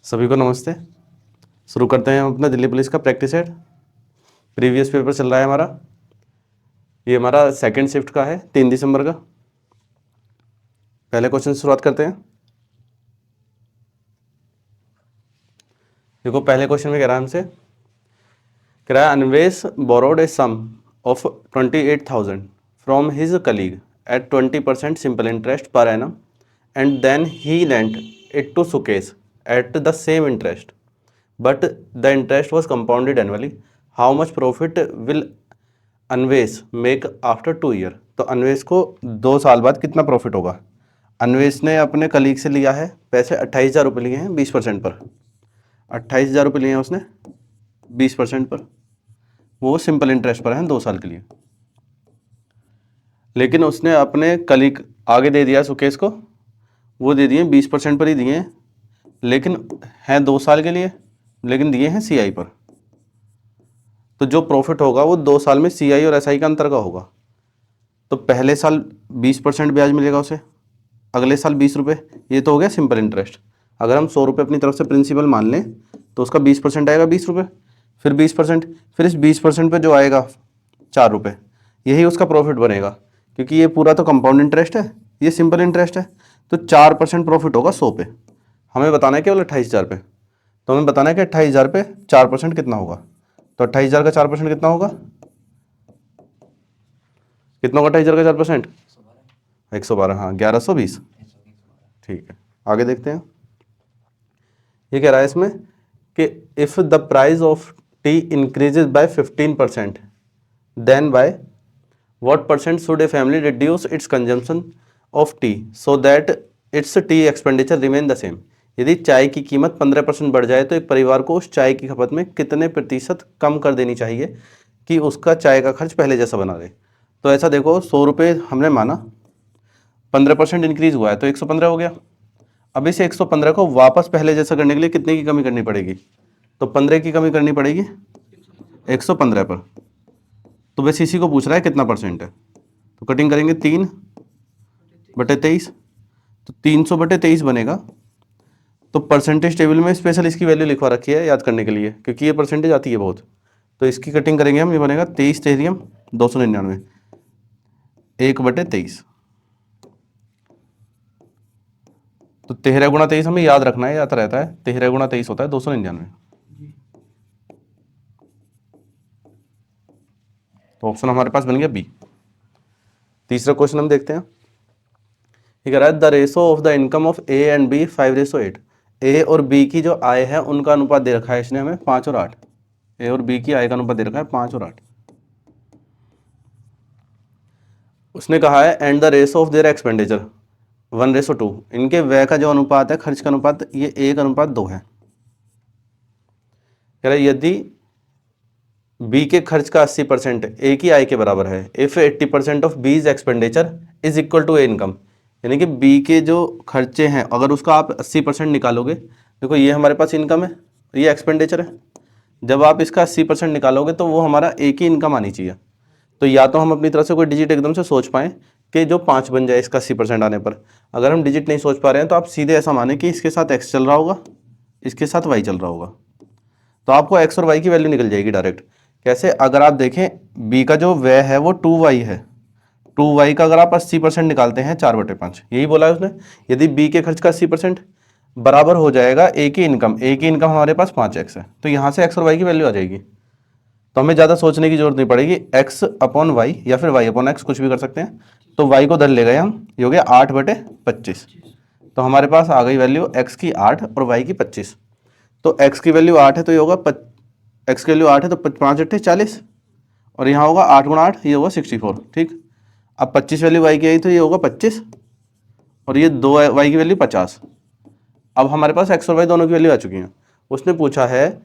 सभी को नमस्ते। शुरू करते हैं हम अपना दिल्ली पुलिस का प्रैक्टिस सेट। प्रीवियस पेपर चल रहा है हमारा, ये हमारा सेकंड शिफ्ट का है 3 दिसंबर का। पहले क्वेश्चन से शुरुआत करते हैं। देखो पहले क्वेश्चन में कह रहा है हमसे, कह रहा है Anvesh borrowed a sum of 28,000 from his colleague at 20% simple interest per annum and then he lent it to Sukesh at the same interest but the interest was compounded annually. How much profit will Anvesh make after 2 year? तो अन्वेश को 2 साल बाद कितना profit होगा? अन्वेश ने अपने colleague से लिया है पैसे 28,000 रुपये लिए हैं 20% पर। 28,000 रुपये लिए हैं उसने 20% पर, वो सिंपल इंटरेस्ट पर हैं 2 साल के लिए। लेकिन उसने अपने कलीग आगे दे दिया सुकेश को, वो दे दिए 20% पर ही दिए हैं, लेकिन हैं 2 साल के लिए, लेकिन दिए हैं सीआई पर। तो जो प्रॉफिट होगा वो 2 साल में सीआई और एसआई का अंतर का होगा। तो पहले साल 20% ब्याज मिलेगा उसे, अगले साल 20 रुपये, ये तो हो गया सिंपल इंटरेस्ट। अगर हम 100 रुपये अपनी तरफ से प्रिंसिपल मान लें तो उसका 20% आएगा 20 रुपये, फिर 20%, फिर इस 20% पे जो आएगा 4 रुपये, यही उसका प्रॉफिट बनेगा, क्योंकि ये पूरा तो कंपाउंड इंटरेस्ट है, ये सिंपल इंटरेस्ट है। तो 4% प्रॉफिट होगा 100 पे। हमें बताना है केवल 28,000 पे। तो हमें बताना है कि 28,000 पे 4% कितना होगा। तो 28,000 का 4% कितना होगा? कितना होगा 28,000 का 4%? 112। हाँ 1120। ठीक है, आगे देखते हैं। ये कह रहा है इसमें कि if the price of tea increases by 15% then by what percent should a family reduce its consumption of tea so that its tea expenditure remain the same. यदि चाय की कीमत 15% बढ़ जाए तो एक परिवार को उस चाय की खपत में कितने प्रतिशत कम कर देनी चाहिए कि उसका चाय का खर्च पहले जैसा बना रहे। तो ऐसा देखो, 100 रुपये हमने माना, 15% इंक्रीज हुआ है तो 115 हो गया। अब इस 115 को वापस पहले जैसा करने के लिए कितने की कमी करनी पड़ेगी? तो 15 की कमी करनी पड़ेगी 115 पर। तो बस इसी को पूछ रहा है कितना परसेंट है। तो कटिंग करेंगे 3/23, तो 300/23 बनेगा। तो परसेंटेज टेबल में स्पेशल इसकी वैल्यू लिखवा रखी है याद करने के लिए, क्योंकि ये परसेंटेज आती है बहुत। तो इसकी कटिंग करेंगे हम, ये बनेगा 23 तेरियम 299 1/23। तो 13 गुणा 23 हमें याद रखना है, आता रहता है 13 गुणा 23 होता है 299। तो ऑप्शन हमारे पास बन गया बी। तीसरा क्वेश्चन हम देखते हैं। ये कह रहा है the ratio of the income of A and B 5:8। A और बी की जो आय है उनका अनुपात दे रखा है इसने हमें 5 और 8। ए और बी की आय का अनुपात दे रखा है 5 और 8। उसने कहा है and the ratio of their expenditure 1:2। इनके व्यय का जो अनुपात है, खर्च का अनुपात, ये 1:2 है। कह रहा है यदि बी के खर्च का 80% ए की आय के बराबर है, if 80% of B's expenditure is equal to A income, यानी कि बी के जो खर्चे हैं अगर उसका आप 80% निकालोगे, देखो ये हमारे पास इनकम है, ये एक्सपेंडिचर है, जब आप इसका 80% निकालोगे तो वो हमारा ए की इनकम आनी चाहिए। तो या तो हम अपनी तरफ से कोई डिजिट एकदम से सोच पाएँ कि जो 5 बन जाए इसका 80% आने पर। अगर हम डिजिट नहीं सोच पा रहे हैं तो आप सीधे ऐसा माने कि इसके साथ एक्स चल रहा होगा, इसके साथ वाई चल रहा होगा, तो आपको एक्स और वाई की वैल्यू निकल जाएगी डायरेक्ट। कैसे? अगर आप देखें बी का जो व्यय है वो 2y है, 2y का अगर आप 80% निकालते हैं 4/5, यही बोला है उसने। यदि बी के खर्च का 80% बराबर हो जाएगा ए की इनकम, ए की इनकम हमारे पास 5x है, तो यहाँ से एक्स और वाई की वैल्यू आ जाएगी। तो हमें ज़्यादा सोचने की जरूरत नहीं पड़ेगी, x/y या फिर y/x कुछ भी कर सकते हैं। तो y को धर ले गए हम, ये हो गया 8/25। तो हमारे पास आ गई वैल्यू x की 8 और y की 25। तो x की वैल्यू 8 है तो ये होगा x की वैल्यू 8 है तो 5×8 40, और यहाँ होगा 8 × 8, ये होगा 64। ठीक, अब 25 वैल्यू y की आई तो ये होगा 25, और ये 2 y की वैल्यू 50। अब हमारे पास x और y दोनों की वैल्यू आ चुकी हैं। उसने पूछा है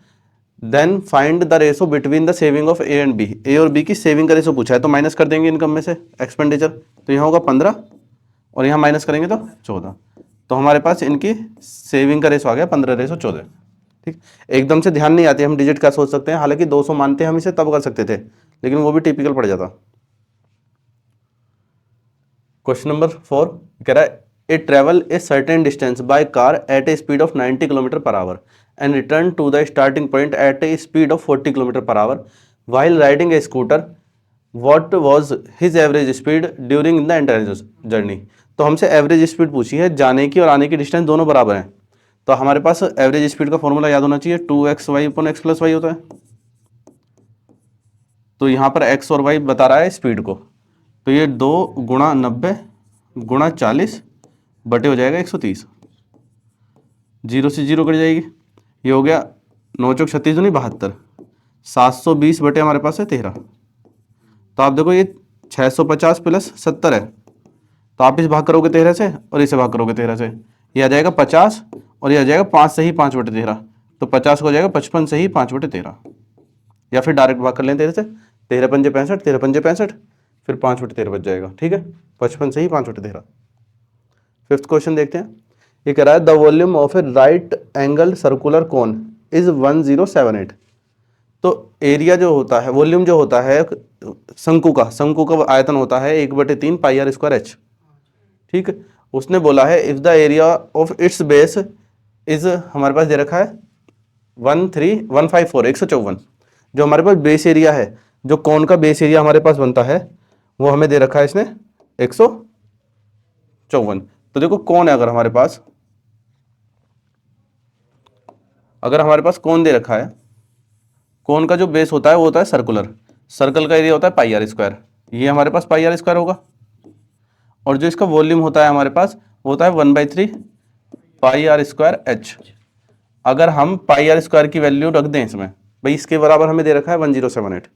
then find the ratio between the saving of A and B. A और बी की सेविंग का रेशो पूछा है, तो माइनस कर देंगे इनकम में से एक्सपेंडिचर, तो यहाँ होगा 15 और यहाँ माइनस करेंगे तो 14। तो हमारे पास इनकी सेविंग का रेशो आ गया 15:14। ठीक, एकदम से ध्यान नहीं आती, हम डिजिट का सोच सकते हैं, हालांकि 200 मानते हैं हम इसे तब कर सकते थे, लेकिन वो भी टिपिकल पड़ जाता। क्वेश्चन नंबर 4 कह रहा है it travel a certain distance by car at a speed of 90 km per hour and return to the starting point at a speed of 40 km per hour while riding a scooter. What was his average speed during the entire journey? तो हमसे average speed पूछी है, जाने की और आने की distance दोनों बराबर हैं, तो हमारे पास एवरेज स्पीड का फॉर्मूला याद होना चाहिए, 2xy upon x plus Y होता है। तो यहाँ पर x और y बता रहा है स्पीड को, तो ये 2 गुणा 90 गुणा 40 बटे हो जाएगा 130, 0 से 0 कट जाएगी, ये हो गया 9 चौक 36 नहीं 72, 720 बटे हमारे पास है 13। तो आप देखो ये 650 प्लस 70 है, तो आप इस भाग करोगे 13 से और इसे भाग करोगे 13 से, ये आ जाएगा 50 और ये आ जाएगा 5 से ही 5 बटे 13, तो 50 को हो जाएगा 55 से ही 5 बटे 13, या फिर डायरेक्ट भाग कर लें 13 से, 13 पंजे 65, 13 पंजे 65, फिर 5 बटे 13 बच जाएगा, ठीक है, 55 से ही 5 बटे 13। फिफ्थ क्वेश्चन देखते हैं, ये कह रहा है the volume of A right angle circular cone is 1078। तो एरिया जो होता है, वॉल्यूम जो होता है शंकु का आयतन होता है 1/3 पाई आर स्क्वायर एच, ठीक है। उसने बोला है if the area of its base is, हमारे पास दे रखा है 13154 154, जो हमारे पास बेस एरिया है, जो कोन का बेस एरिया हमारे पास बनता है वो हमें दे रखा है इसने 154। तो देखो कौन है, अगर हमारे पास कौन दे रखा है, कौन का जो बेस होता है वो होता है सर्कुलर, सर्कल का एरिया होता है पाई आर स्क्वायर, ये हमारे पास पाई आर स्क्वायर होगा, और जो इसका वॉल्यूम होता है हमारे पास वो होता है 1/3 पाई आर स्क्वायर एच। अगर हम पाई आर स्क्वायर की वैल्यू रख दें इसमें, भाई इसके बराबर हमें दे रखा है 1078,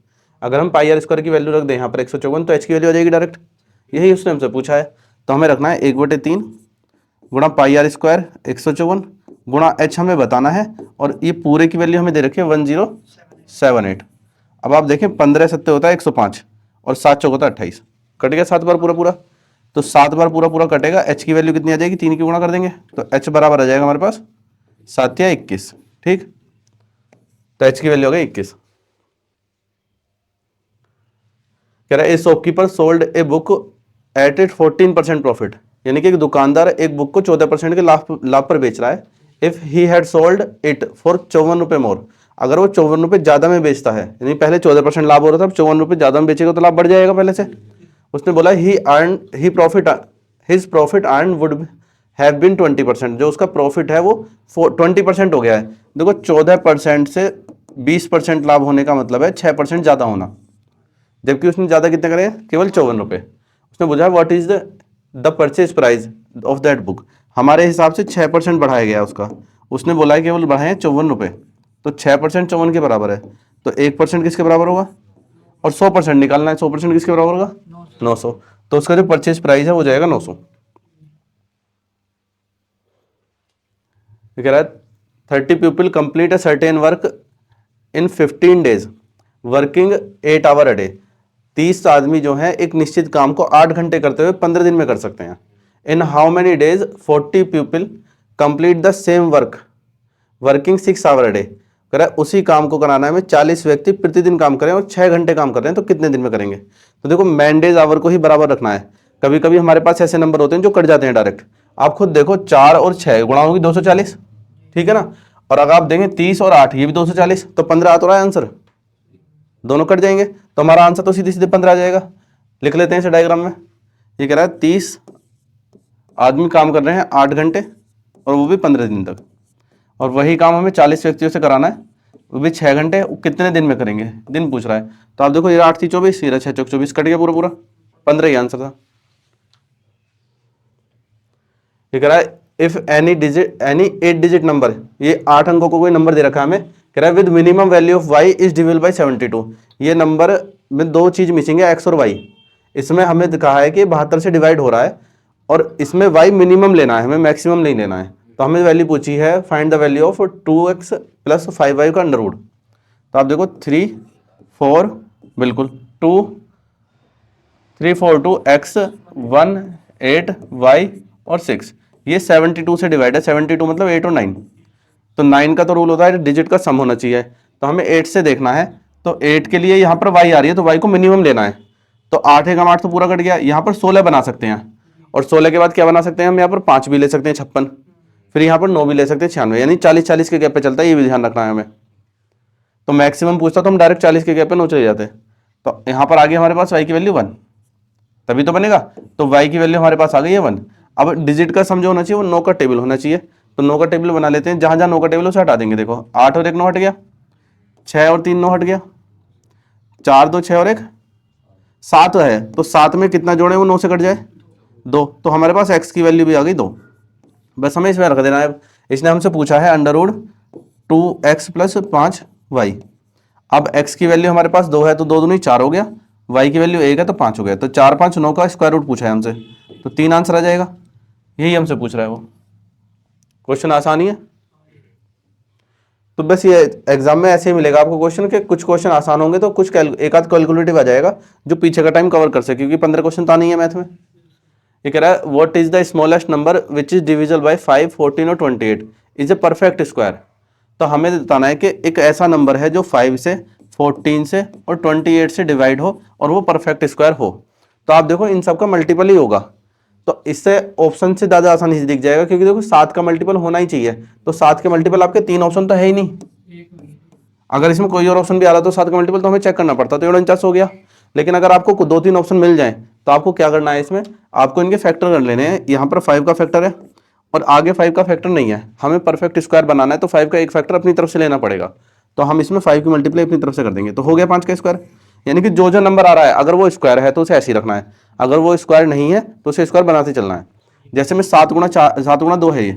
अगर हम पाई आर स्क्वायर की वैल्यू रख दें यहाँ पर 154, तो एच की वैल्यू आ जाएगी डायरेक्ट, यही उसने हमसे पूछा है। तो हमें रखना है 1/3 गुणा पाई आर स्क्वायर 154 गुणा एच हमें बताना है, और ये पूरे की वैल्यू हमें दे रखी है 1078। अब आप देखें 15 सत्ते होता है 105 और 7 चौक होता है 28, कट गया 7 बार पूरा, तो 7 बार पूरा कटेगा, एच की वैल्यू कितनी आ जाएगी, 3 की गुणा कर देंगे, तो एच बराबर आ जाएगा हमारे पास 7 या 21, ठीक, तो एच की वैल्यू हो गई 21। कह रहा है ए shopkeeper sold a book at it 14% profit, यानी कि एक दुकानदार एक बुक को 14% के लाभ पर बेच रहा है। If he had sold it for 54 रुपये मोर, अगर वो 54 रुपये ज्यादा में बेचता है, यानी पहले 14% लाभ हो रहा था, अब 54 रुपये ज्यादा में बेचेगा तो लाभ बढ़ जाएगा पहले से। उसने बोला his profit earn would have been 20%, जो उसका प्रॉफिट है वो 20% हो गया है। देखो 14% से 20% लाभ होने का मतलब है 6% ज्यादा होना, जबकि उसने ज्यादा कितने करे, केवल 54 रुपये। उसने बोला what is the purchase price of that book, हमारे हिसाब से 6% बढ़ाया गया उसका, उसने बोला है केवल बढ़ाए 54 रुपये, तो 6% 54 के बराबर है, तो 1% किसके बराबर होगा, और 100% निकालना है, 100% किसके बराबर होगा 900, तो उसका जो परचेज प्राइस है वो जाएगा 900। कह रहा है 30 people complete a certain work in 15 days working 8 hour a day, 30 आदमी जो है एक निश्चित काम को 8 घंटे करते हुए 15 दिन में कर सकते हैं। In how many days 40 people complete the same work working 6 hour a day, कह रहा है उसी काम को कराना है हमें 40 व्यक्ति प्रतिदिन काम करें और 6 घंटे काम कर रहे हैं, तो कितने दिन में करेंगे। तो देखो मैंडेज आवर को ही बराबर रखना है, कभी कभी हमारे पास ऐसे नंबर होते हैं जो कट जाते हैं डायरेक्ट, आप खुद देखो 4 और 6 गुणा होगी 240, ठीक है ना, और अगर आप देंगे 30 और 8 ये भी 240, तो 15 आ तो रहा है आंसर, दोनों कट जाएंगे, तो हमारा आंसर तो सीधे सीधे 15 आ जाएगा। लिख लेते हैं इसे डायग्राम में, ये कह रहा है 30 आदमी काम कर रहे हैं 8 घंटे और वो भी 15 दिन तक, और वही काम हमें 40 व्यक्तियों से कराना है, वो भी 6 घंटे, कितने दिन में करेंगे, दिन पूछ रहा है। तो आप देखो ये 8 थी 24, ये 6 चौक 24, कट गया पूरा 15 ही आंसर था। ये कह रहा है इफ एनी 8 डिजिट नंबर, ये 8 अंकों को कोई नंबर दे रखा है हमें, कह रहा है with minimum value of y is divisible by 72, ये नंबर में 2 चीज मिसिंग है, x और y, इसमें हमें कहा है कि 72 से डिवाइड हो रहा है, और इसमें y मिनिमम लेना है, हमें मैक्सिमम नहीं लेना है, तो हमें वैल्यू पूछी है find the value of 2x plus 5y का अंडर रूट। तो आप देखो 3 4 बिल्कुल 2 3 4 2 x 1 8 y और 6, ये 72 से डिवाइड है, 72 मतलब 8 और 9, तो 9 का तो रूल होता है डिजिट का सम होना चाहिए, तो हमें 8 से देखना है, तो 8 के लिए यहाँ पर y आ रही है, तो y को मिनिमम लेना है, तो 8 एकम 8 तो पूरा कट गया, यहाँ पर 16 बना सकते हैं, और 16 के बाद क्या बना सकते हैं हम यहाँ पर 5 भी ले सकते हैं 56, फिर यहाँ पर 9 भी ले सकते हैं 96, यानी 40-40 के गैप पे चलता है, ये भी ध्यान रखना है हमें। तो मैक्सिमम पूछता तो हम डायरेक्ट 40 के गैप पे 9 चले जाते। तो यहाँ पर आगे हमारे पास y की वैल्यू 1, तभी तो बनेगा। तो y की वैल्यू हमारे पास आ गई है 1। अब डिजिट का सम जो होना चाहिए वो 9 का टेबल होना चाहिए, तो 9 का टेबल बना लेते हैं। जहां जहां 9 का टेबल उसे हटा देंगे। देखो 8 और 1 9 हट गया, 6 और 3 9 हट गया, 4 2 6 और 1 7 है, तो 7 में कितना जोड़े वो 9 से कट जाए 2, तो हमारे पास x की वैल्यू भी आ गई 2। बस हमें इसमें रख देना है। इसने हमसे पूछा है √2x + 5y। अब x की वैल्यू हमारे पास 2 है, तो 2 दूनी 4 हो गया, y की वैल्यू 1 है तो 5 हो गया, तो 4 5 9 का स्क्वायर रूट पूछा है हमसे, तो 3 आंसर आ जाएगा। यही हमसे पूछ रहा है वो। क्वेश्चन आसान ही है। तो बस ये एग्जाम में ऐसे ही मिलेगा आपको क्वेश्चन के, कुछ क्वेश्चन आसान होंगे तो कुछ एक आध कैलकुलेटिव आ जाएगा जो पीछे का टाइम कवर कर सके, क्योंकि 15 क्वेश्चन तो आनी है मैथ में। ये कह रहा है what is the smallest number which is divisible by 5 14 और 28 इज ए परफेक्ट स्क्वायर। तो हमें बताना है कि एक ऐसा नंबर है जो 5 से 14 से और 28 से डिवाइड हो और वो परफेक्ट स्क्वायर हो। तो आप देखो इन सब का मल्टीपल ही होगा, तो इससे ऑप्शन से ज़्यादा आसानी से दिख जाएगा, क्योंकि देखो 7 का मल्टीपल होना ही चाहिए, तो 7 के मल्टीपल आपके 3 ऑप्शन तो है ही नहीं। अगर इसमें कोई और ऑप्शन भी आ रहा तो 7 का मल्टीपल तो हमें चेक करना पड़ता, तो 49 हो गया। लेकिन अगर आपको 2-3 ऑप्शन मिल जाए तो आपको क्या करना है, इसमें आपको इनके फैक्टर कर लेने हैं। यहाँ पर 5 का फैक्टर है और आगे 5 का फैक्टर नहीं है, हमें परफेक्ट स्क्वायर बनाना है, तो 5 का एक फैक्टर अपनी तरफ से लेना पड़ेगा। तो हम इसमें 5 की मल्टीप्लाई अपनी तरफ से कर देंगे, तो हो गया 5 का स्क्वायर। यानी कि जो जो नंबर आ रहा है अगर वो स्क्वायर है तो उसे ऐसे ही रखना है, अगर वो स्क्वायर नहीं है तो उसे स्क्वायर बनाते चलना है। जैसे में 7 गुणा 2 है ये,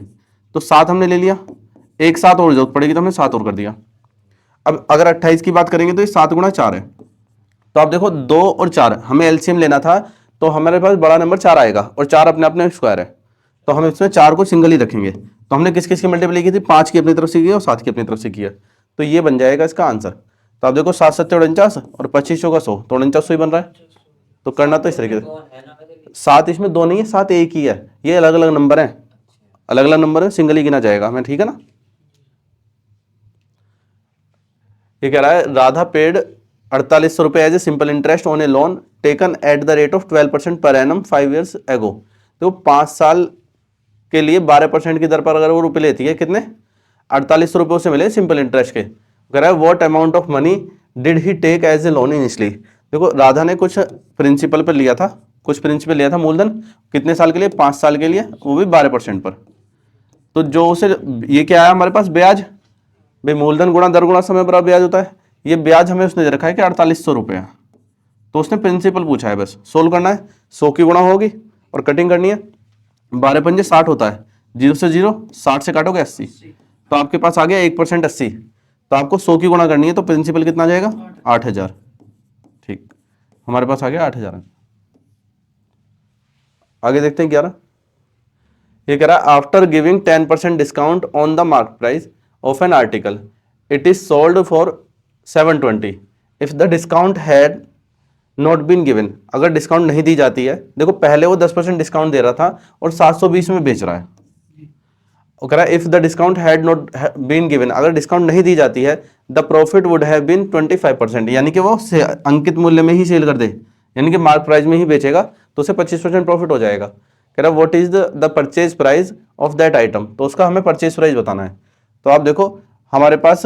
तो 7 हमने ले लिया, एक 7 और जरूरत पड़ेगी तो हमने 7 और कर दिया। अब अगर 28 की बात करेंगे तो ये 7 गुणा 4 है। तो आप देखो 2 और 4 हमें एलसीएम लेना था, तो हमारे पास बड़ा नंबर 4 आएगा और 4 अपने अपने स्क्वायर है, तो हम इसमें 4 को सिंगल ही रखेंगे। तो हमने किस किस की मल्टीप्लाई की थी, 5 की अपनी तरफ से की और 7 की अपनी तरफ से की है, तो ये बन जाएगा इसका आंसर। तो आप देखो 7 7 49 और 25 का 100, तो 49 ही बन रहा है। तो करना तो इस तरीके से, 7 इसमें 2 नहीं है, 7 एक ही है, ये अलग अलग नंबर है, अलग अलग नंबर है, सिंगल ही गिना जाएगा हमें, ठीक है ना। ये कह रहा है राधा पेड 4800 रुपए as a simple interest on a loan taken at the rate of 12% per annum 5 years एगो। तो 5 साल के लिए 12% की दर पर अगर वो रुपए लेती है, कितने 4800 रुपये उसे मिले सिंपल इंटरेस्ट के। कह रहा है what amount of money did he take as a loan initially. देखो राधा ने कुछ प्रिंसिपल पर लिया था, कुछ प्रिंसिपल लिया था मूलधन, कितने साल के लिए, 5 साल के लिए, वो भी 12% पर। तो जो उसे ये क्या है हमारे पास ब्याज, भाई मूलधन गुणा दर गुणा समय बराबर ब्याज होता है, ये ब्याज हमें उसने दे रखा है कि 4800 रुपये, तो उसने प्रिंसिपल पूछा है, बस सोल्व करना है। 100 की गुणा होगी और कटिंग करनी है, 12 पंजे 60 होता है, 0 से 0, 60 से काटोगे 80, तो आपके पास आ गया 1% 80, तो आपको 100 की गुणा करनी है, तो प्रिंसिपल कितना आ जाएगा 8000। ठीक, हमारे पास आ गया 8000। आगे देखते हैं 11। ये कह रहा है after giving 10% discount on the market price of an article it is sold for 720 if the discount had not been given. अगर डिस्काउंट नहीं दी जाती है, देखो पहले वो 10% डिस्काउंट दे रहा था और 720 में बेच रहा है, वो कह रहा है if the discount had not been given, अगर डिस्काउंट नहीं दी जाती है the profit would have been 25%, यानी कि वो अंकित मूल्य में ही सेल कर दे, यानी कि मार्क प्राइस में ही बेचेगा, तो उसे 25% प्रॉफिट हो जाएगा। कह रहा है what is the purchase price of that item, तो उसका हमें परचेज प्राइस बताना है। तो आप देखो हमारे पास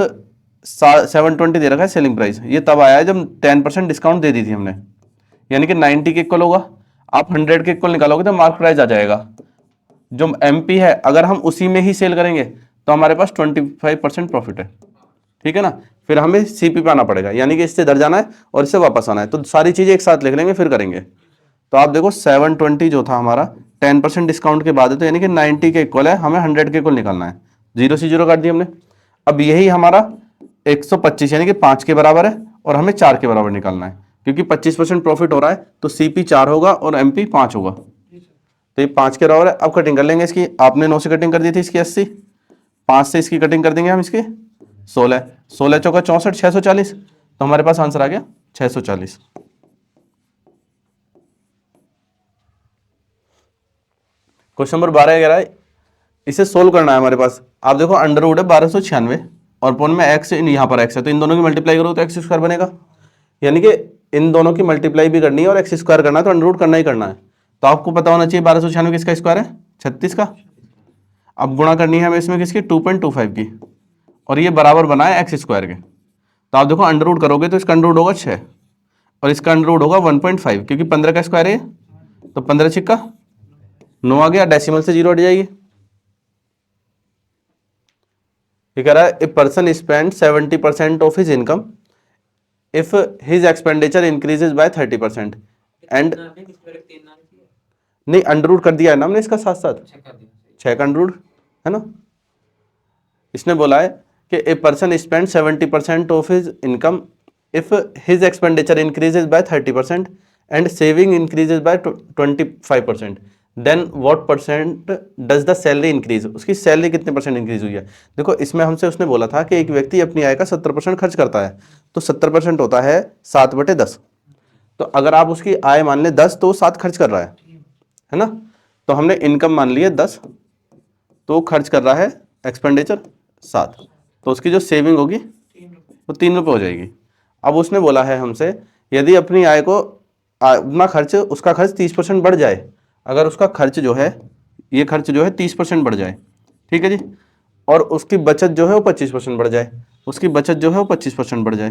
720 दे रखा है सेलिंग प्राइस, ये तब आया है जब 10% डिस्काउंट दे दी थी हमने, यानी कि 90 के इक्वल होगा। आप 100 के इक्वल निकालोगे तो मार्क प्राइस आ जाएगा। जो एमपी है अगर हम उसी में ही सेल करेंगे तो हमारे पास 25% प्रॉफिट है, ठीक है ना। फिर हमें सीपी पे आना पड़ेगा, यानी कि इससे इधर जाना है और इससे वापस आना है, तो सारी चीजें एक साथ लिख लेंगे फिर करेंगे। तो आप देखो 720 जो था हमारा 10% डिस्काउंट के बाद है, तो यानी कि 90 के इक्वल है, हमें 100 के इक्वल निकालना है, 0 से 0 काट दिया हमने। अब यही हमारा 125 यानी कि 5 के बराबर है और हमें 4 के बराबर निकालना है, क्योंकि 25% प्रॉफिट हो रहा है, तो सीपी 4 होगा और एमपी 5 होगा, तो ये 5 के बराबर है। अब कटिंग कर लेंगे इसकी, आपने 9 से कटिंग कर दी थी इसकी 80, 5 से इसकी कटिंग कर देंगे हम इसकी 16, 16 चौका 64, 640, तो हमारे पास आंसर आ गया 640। क्वेश्चन नंबर 12 कह रहा है इसे सोल्व करना है हमारे पास। आप देखो अंडर रूट है 1296 और पॉइंट में एक्स, यहाँ पर एक्स है, तो इन दोनों की मल्टीप्लाई करो तो एक्स स्क्वायर बनेगा, यानी कि इन दोनों की मल्टीप्लाई भी करनी है और एक्स स्क्वायर करना है, तो अंडर रूट करना ही करना है। तो आपको पता होना चाहिए 1296 किसका स्क्वायर है, 36 का। अब गुणा करनी है हमें इसमें किसकी, 2.25 की, और ये बराबर बना है एक्स स्क्वायर के। तो आप देखो अंडर रूट करोगे तो इसका अंडर रूट होगा 6 और इसका अंडर रूट होगा 1.5, क्योंकि 15 का स्क्वायर है, तो 15 छिक्का 9 आ गया, डेसिमल से 0 हट जाएगी। ये कह रहा है ए person spend 70% of his income if his expenditure increases by 30% and, नहीं अंडर रूट कर दिया है ना हमने इसका साथ साथ, 6 का अंडर रूट है ना। इसने बोला है कि a person spend 70% of his income if his expenditure increases by 30% and saving increases by 25%, then what percent does the salary increase, उसकी सैलरी कितने परसेंट इंक्रीज हुई है। देखो इसमें हमसे उसने बोला था कि एक व्यक्ति अपनी आय का 70% खर्च करता है, तो 70% होता है 7/10। तो अगर आप उसकी आय मान लें 10 तो 7 खर्च कर रहा है ना। तो हमने इनकम मान ली है 10 तो खर्च कर रहा है एक्सपेंडिचर 7, तो उसकी जो सेविंग होगी वो 3 रुपये हो जाएगी। अब उसने बोला है हमसे यदि अपनी आय को अपना खर्च, उसका खर्च 30% बढ़ जाए, अगर उसका खर्च जो है, ये खर्च जो है 30% बढ़ जाए, ठीक है जी, और उसकी बचत जो है वो 25% बढ़ जाए, उसकी बचत जो है वो 25% बढ़ जाए,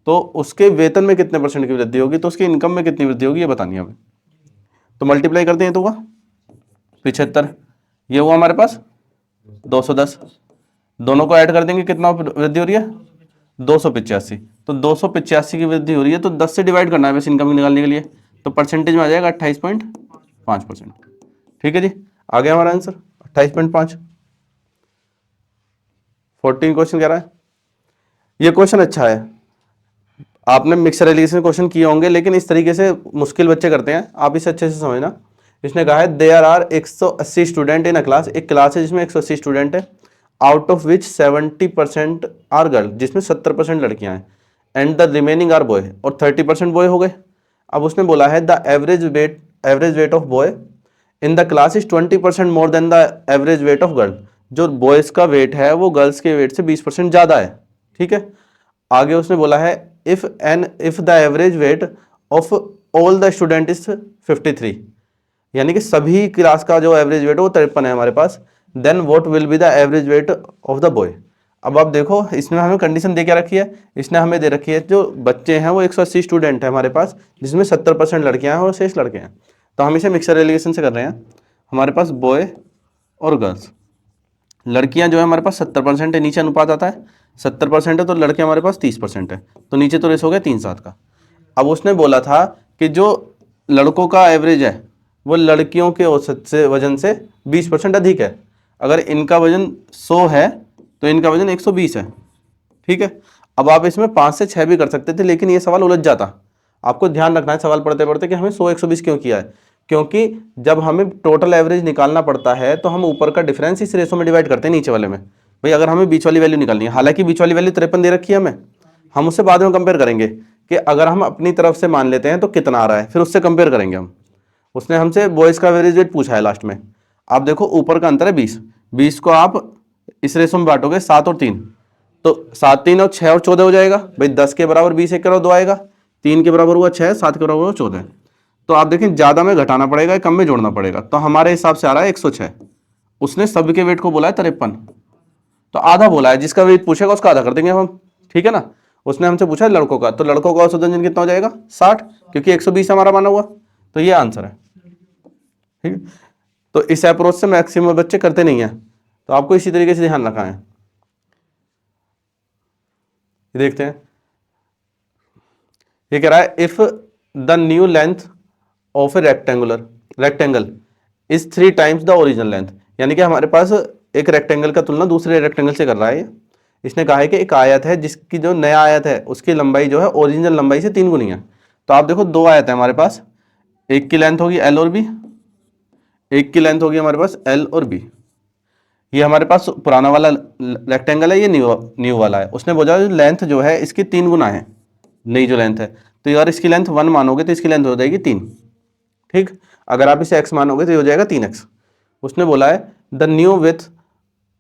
तो उसके वेतन में कितने परसेंट की वृद्धि होगी, तो उसकी इनकम में कितनी वृद्धि होगी ये बतानी है हमें। तो मल्टीप्लाई करते हैं तो हुआ 75, ये हुआ हमारे पास 210, दोनों को ऐड कर देंगे कितना वृद्धि हो रही है 285, तो 285 की वृद्धि हो रही है, तो 10 से डिवाइड करना है बस इनकम निकालने के लिए, तो परसेंटेज में आ जाएगा 28.5%। ठीक है जी, आ गया हमारा आंसर 28.5। 14 क्वेश्चन कह रहा है, ये क्वेश्चन अच्छा है, आपने मिक्सर एलिगेशन क्वेश्चन किए होंगे लेकिन इस तरीके से मुश्किल बच्चे करते हैं, आप इसे अच्छे से समझना। इसने कहा है there are 180 student in a class, एक क्लास है जिसमें 180 स्टूडेंट है, out of which 70% are girl, जिसमें 70% लड़कियां हैं, and the remaining are boy, और 30% बॉय हो गए। अब उसने बोला है the average weight of boy in the class is 20% more than the average weight of girl, जो बॉयज का वेट है वो गर्ल्स के वेट से 20% ज्यादा है। ठीक है, आगे उसने बोला है if the average weight of all the student is 53, यानी कि सभी क्लास का जो एवरेज वेट है वो 53 है हमारे पास, then what will be the average weight of the boy. अब आप देखो इसमें हमें कंडीशन दे क्या रखी है, इसने हमें दे रखी है जो बच्चे हैं वो 180 स्टूडेंट है हमारे पास, जिसमें 70% लड़कियां हैं और शेष लड़के हैं। तो हम इसे मिक्सर एलिगेशन से कर रहे हैं, हमारे पास बॉय और गर्ल्स, लड़कियां जो है हमारे पास 70% है, नीचे अनुपात आता है 70% है, तो लड़कियां हमारे पास 30% है, तो नीचे तो रेस हो गया 3-7 का। अब उसने बोला था कि जो लड़कों का एवरेज है वो लड़कियों के औसत से वजन से 20% अधिक है, अगर इनका वजन 100 है तो इनका वजन 120 है। ठीक है, अब आप इसमें 5 से 6 भी कर सकते थे, लेकिन ये सवाल उलझ जाता। आपको ध्यान रखना है सवाल पढ़ते पढ़ते कि हमें 100-120 क्यों किया है, क्योंकि जब हमें टोटल एवरेज निकालना पड़ता है तो हम ऊपर का डिफरेंस इस रेशो में डिवाइड करते हैं नीचे वाले में। भाई अगर हमें बीच वाली वैल्यू निकालनी है, हालांकि बीच वाली वैल्यू 53 दे रखी है हमें, हम उससे बाद में कंपेयर करेंगे कि अगर हम अपनी तरफ से मान लेते हैं तो कितना आ रहा है, फिर उससे कंपेयर करेंगे हम। उसने हमसे बॉयज़ का एवरेज वेट पूछा है लास्ट में। आप देखो ऊपर का अंतर है 20 को आप इस रेशो में बांटोगे 7 और 3, तो 7, 3 और 6 और 14 हो जाएगा। भाई 10 के बराबर 20 एक करो 2 आएगा, 3 के बराबर हुआ 6, 7 के बराबर हुआ 14। तो आप देखें ज़्यादा में घटाना पड़ेगा, कम में जोड़ना पड़ेगा, तो हमारे हिसाब से आ रहा है 106। उसने सबके वेट को बोला है 53, तो आधा बोला है, जिसका वेट पूछेगा उसका आधा कर देंगे हम। ठीक है ना, उसने हमसे पूछा लड़कों का, तो लड़कों का औसत वजन कितना हो जाएगा 60, क्योंकि 120 हमारा माना हुआ, तो ये आंसर है। ठीक है, तो इस अप्रोच से मैक्सिमम बच्चे करते नहीं है, तो आपको इसी तरीके से ध्यान रखना है। देखते हैं, ये कह रहा है if the new length of a rectangle is 3 times the original length, यानी कि हमारे पास एक रेक्टेंगल का तुलना दूसरे रेक्टेंगल से कर रहा है। इसने कहा है कि एक आयत है जिसकी जो नया आयत है उसकी लंबाई जो है ओरिजिनल लंबाई से 3 गुनी है। तो आप देखो 2 आयत है हमारे पास, एक की लेंथ होगी एल और बी, एक की लेंथ होगी हमारे पास एल और बी। ये हमारे पास पुराना वाला रेक्टेंगल है, ये न्यू वाला है। उसने बोला लेंथ जो है इसकी 3 गुना है नई जो लेंथ है, तो यार इसकी लेंथ 1 मानोगे तो इसकी लेंथ हो जाएगी 3। ठीक, अगर आप इसे x मानोगे तो ये हो जाएगा 3x। उसने बोला है the new with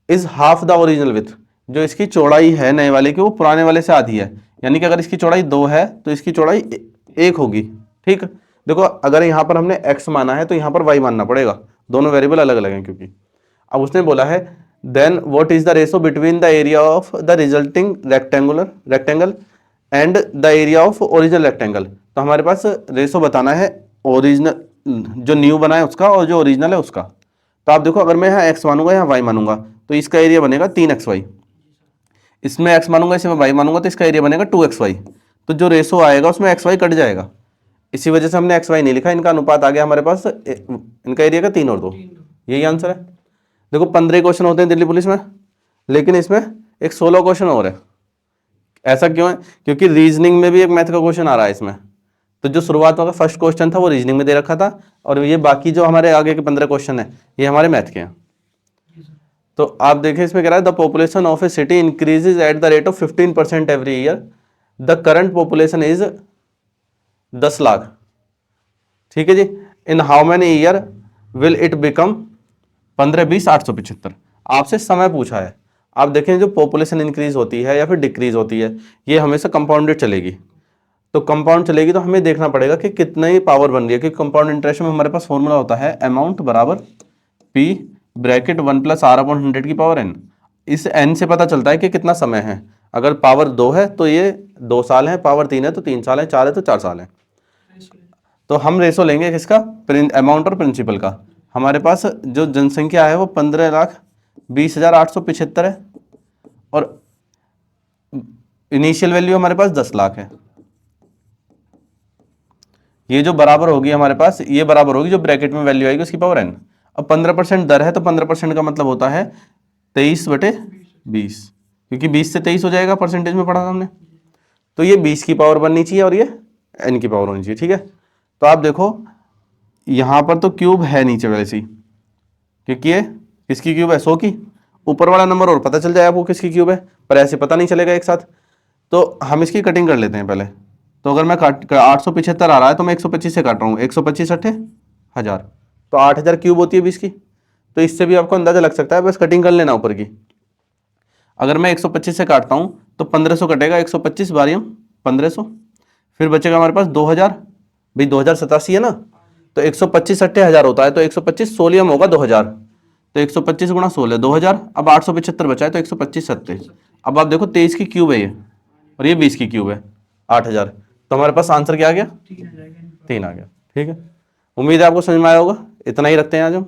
is half the original with, जो इसकी चौड़ाई है नए वाले की वो पुराने वाले से आधी है, यानी कि अगर इसकी चौड़ाई 2 है तो इसकी चौड़ाई 1 होगी। ठीक, देखो अगर यहाँ पर हमने x माना है तो यहाँ पर y मानना पड़ेगा, दोनों वेरिएबल अलग अलग हैं क्योंकि। अब उसने बोला है then what is the ratio between the area of the resulting rectangle and the area of original rectangle. तो हमारे पास रेशो बताना है ओरिजिनल जो न्यू बना है उसका और जो ओरिजिनल है उसका। तो आप देखो अगर मैं यहाँ x मानूंगा यहाँ y मानूंगा तो इसका एरिया बनेगा 3xy, इसमें x मानूंगा इसमें y मानूंगा तो इसका एरिया बनेगा 2xy। तो जो रेशो आएगा उसमें xy कट जाएगा, इसी वजह से हमने xy नहीं लिखा, इनका अनुपात आ गया हमारे पास इनका एरिया का 3 और 2, यही आंसर है। देखो 15 क्वेश्चन होते हैं दिल्ली पुलिस में, लेकिन इसमें एक 16 क्वेश्चन और है। ऐसा क्यों है? क्योंकि रीजनिंग में भी एक मैथ का क्वेश्चन आ रहा है इसमें। तो जो शुरुआत का फर्स्ट क्वेश्चन था वो रीजनिंग में दे रखा था, और ये बाकी जो हमारे आगे के 15 क्वेश्चन है ये हमारे मैथ के हैं। तो आप देखिए इसमें कह रहा है the population of a city increases at the rate of 15% every year, the current population is 10 lakh. ठीक है जी, in how many year will it become 15, 20, 875। आपसे समय पूछा है। आप देखें जो पॉपुलेशन इंक्रीज होती है या फिर डिक्रीज होती है ये हमेशा कंपाउंडेड चलेगी। तो कंपाउंड चलेगी तो हमें देखना पड़ेगा कि कितनी पावर बन रही है, क्योंकि कंपाउंड इंटरेस्ट में हमारे पास फॉर्मूला होता है अमाउंट बराबर पी ब्रैकेट 1 + r/100 की पावर n। इस n से पता चलता है कि कितना समय है। अगर पावर 2 है तो ये 2 साल है, पावर 3 है तो 3 साल है, 4 है तो 4 साल है। तो हम रेशो लेंगे किसका? अमाउंट और प्रिंसिपल का। हमारे पास जो जनसंख्या है वो 15,20,875 है और इनिशियल वैल्यू हमारे पास 10 लाख है। ये जो बराबर होगी हमारे पास, ये बराबर होगी जो ब्रैकेट में वैल्यू आएगी उसकी पावर n। अब 15% दर है तो 15% का मतलब होता है 23/20, क्योंकि 20 से 23 हो जाएगा, परसेंटेज में पढ़ा था हमने। तो ये 20 की पावर बननी चाहिए और ये n की पावर होनी चाहिए। ठीक है, तो आप देखो यहाँ पर तो क्यूब है नीचे वैसे ही, क्योंकि ये किसकी क्यूब है? 100 की। ऊपर वाला नंबर और पता चल जाए आपको किसकी क्यूब है, पर ऐसे पता नहीं चलेगा एक साथ। तो हम इसकी कटिंग कर लेते हैं पहले। तो अगर मैं 875 आ रहा है तो मैं 125 से काट रहा हूँ, 125 × 1000 तो 8000 क्यूब होती है 20 की। तो इससे भी आपको अंदाजा लग सकता है, बस कटिंग कर लेना ऊपर की। अगर मैं 125 से काटता हूँ तो 1500 कटेगा, 125 बारियम 1500, फिर बचेगा हमारे पास 2000। भाई 2087 है ना, तो 125 × 1000 होता है, तो 125 सोलियम होगा 2000, तो 125 × 16 2000। अब 875 बचा है तो 125 27। अब आप देखो 23 की क्यूब है ये और ये 20 की क्यूब है 8000। तो हमारे पास आंसर क्या आ गया? 3 आ गया। ठीक है, उम्मीद है आपको समझ में आया होगा। इतना ही रखते हैं आज हम।